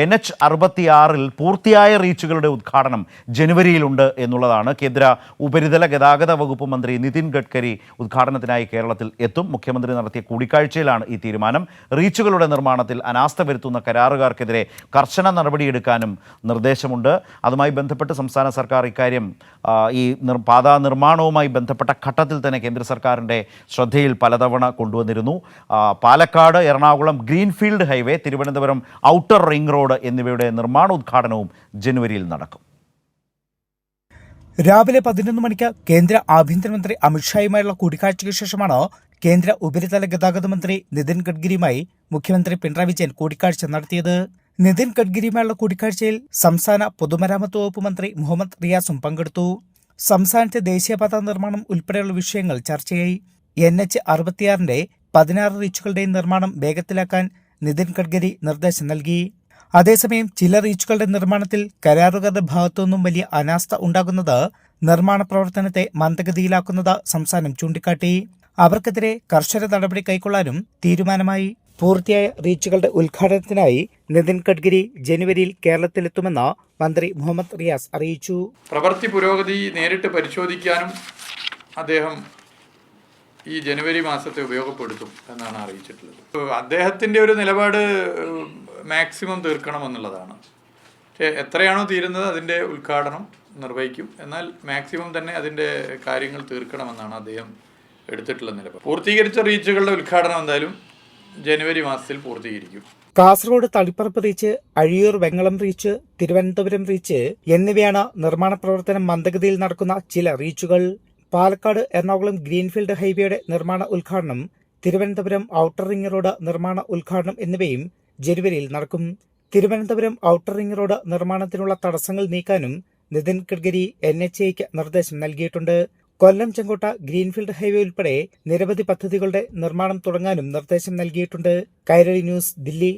NH-66 പൂർത്തിയായ റീച്ചുകളുടെ ഉദ്ഘാടനം ജനുവരിയിലുണ്ട് എന്നുള്ളതാണ്. കേന്ദ്ര ഉപരിതല ഗതാഗത വകുപ്പ് മന്ത്രി നിതിൻ ഗഡ്കരി ഉദ്ഘാടനത്തിനായി കേരളത്തിൽ എത്തും. മുഖ്യമന്ത്രി നടത്തിയ കൂടിക്കാഴ്ചയിലാണ് ഈ തീരുമാനം. റീച്ചുകളുടെ നിർമ്മാണത്തിൽ അനാസ്ഥ വരുത്തുന്ന കരാറുകാർക്കെതിരെ കർശന നടപടിയെടുക്കാനും നിർദ്ദേശമുണ്ട്. അതുമായി ബന്ധപ്പെട്ട് സംസ്ഥാന സർക്കാർ ഇക്കാര്യം ഈ പാതാ നിർമ്മാണവുമായി ബന്ധപ്പെട്ട ഘട്ടത്തിൽ തന്നെ കേന്ദ്ര സർക്കാരിൻ്റെ ശ്രദ്ധയിൽ പലതവണ കൊണ്ടുവന്നിരുന്നു. Palakkad Ernakulam greenfield highway, Thiruvananthapuram outer ring road എന്നിവയുടെ നിർമ്മാണോദ്ഘാടനവും ജനുവരിയിൽ നടക്കും. രാവിലെ 11 മണിക്ക് കേന്ദ്ര ആഭ്യന്തരമന്ത്രി അമിത്ഷായുമായുള്ള കൂടിക്കാഴ്ചയ്ക്ക് ശേഷമാണ് കേന്ദ്ര ഉപരിതല ഗതാഗത മന്ത്രി നിതിൻ ഗഡ്കരിയുമായി മുഖ്യമന്ത്രി പിണറായി വിജയൻ കൂടിക്കാഴ്ച നടത്തിയത്. നിതിൻ ഗഡ്കരിയുമായുള്ള കൂടിക്കാഴ്ചയിൽ സംസ്ഥാന പൊതുമരാമത്ത് വകുപ്പ് മന്ത്രി മുഹമ്മദ് റിയാസും പങ്കെടുത്തു. സംസ്ഥാനത്തെ ദേശീയപാതാ നിർമ്മാണം ഉൾപ്പെടെയുള്ള വിഷയങ്ങൾ ചർച്ചയായി. NH-66 16 റീച്ചുകളുടെയും നിർമ്മാണം വേഗത്തിലാക്കാൻ നിതിൻ ഗഡ്കരി നിർദ്ദേശം നൽകി. അതേസമയം ചില റീച്ചുകളുടെ നിർമ്മാണത്തിൽ കരാറുകാരുടെ ഭാഗത്തുനിന്നും വലിയ അനാസ്ഥ ഉണ്ടാകുന്നത് നിർമ്മാണ പ്രവർത്തനത്തെ മന്ദഗതിയിലാക്കുന്നത് സംസ്ഥാനം ചൂണ്ടിക്കാട്ടി. അവർക്കെതിരെ കർശന നടപടി കൈക്കൊള്ളാനും തീരുമാനമായി. പൂർത്തിയായ റീച്ചുകളുടെ ഉദ്ഘാടനത്തിനായി നിതിൻ ഗഡ്കരി ജനുവരിയിൽ കേരളത്തിലെത്തുമെന്ന് മന്ത്രി മുഹമ്മദ് റിയാസ് അറിയിച്ചു. പ്രവൃത്തി പുരോഗതി നേരിട്ട് പരിശോധിക്കാനും അദ്ദേഹം ഈ ജനുവരി മാസത്തെ ഉപയോഗപ്പെടുത്തും എന്നാണ് അറിയിച്ചിട്ടുള്ളത്. അദ്ദേഹത്തിൻ്റെ ഒരു നിലപാട് മാക്സിമം തീർക്കണമെന്നുള്ളതാണ്. പക്ഷേ എത്രയാണോ തീരുന്നത് അതിൻ്റെ ഉദ്ഘാടനം നിർവഹിക്കും. എന്നാൽ മാക്സിമം തന്നെ അതിൻ്റെ കാര്യങ്ങൾ തീർക്കണമെന്നാണ് അദ്ദേഹം എടുത്തിട്ടുള്ള നിലപാട്. പൂർത്തീകരിച്ച റീച്ചുകളുടെ ഉദ്ഘാടനം എന്തായാലും ജനുവരി മാസത്തിൽ പൂർത്തീകരിക്കും. Kasaragod Taliparamba reach, Azhiyur Vengalam reach, Thiruvananthapuram reach എന്നിവയാണ് നിർമ്മാണ പ്രവർത്തനം മന്ദഗതിയിൽ നടക്കുന്ന ചില റീച്ചുകൾ. പാലക്കാട് എറണാകുളം ഗ്രീൻഫീൽഡ് ഹൈവേയുടെ നിർമ്മാണ ഉദ്ഘാടനം, തിരുവനന്തപുരം ഔട്ടർ റിംഗ് റോഡ് നിർമ്മാണ ഉദ്ഘാടനം എന്നിവയും ജനുവരിയിൽ നടക്കും. തിരുവനന്തപുരം ഔട്ടർ റിംഗ് റോഡ് നിർമ്മാണത്തിനുള്ള തടസ്സങ്ങൾ നീക്കാനും നിതിൻ ഗഡ്കരി NHAയ്ക്ക് നിർദ്ദേശം നൽകിയിട്ടുണ്ട്. കൊല്ലം ചെങ്കോട്ട ഗ്രീൻഫീൽഡ് ഹൈവേ ഉൾപ്പെടെ നിരവധി പദ്ധതികളുടെ നിർമ്മാണം തുടങ്ങാനും നിർദ്ദേശം നൽകിയിട്ടുണ്ട്. കൈരളി ന്യൂസ്, ദില്ലി.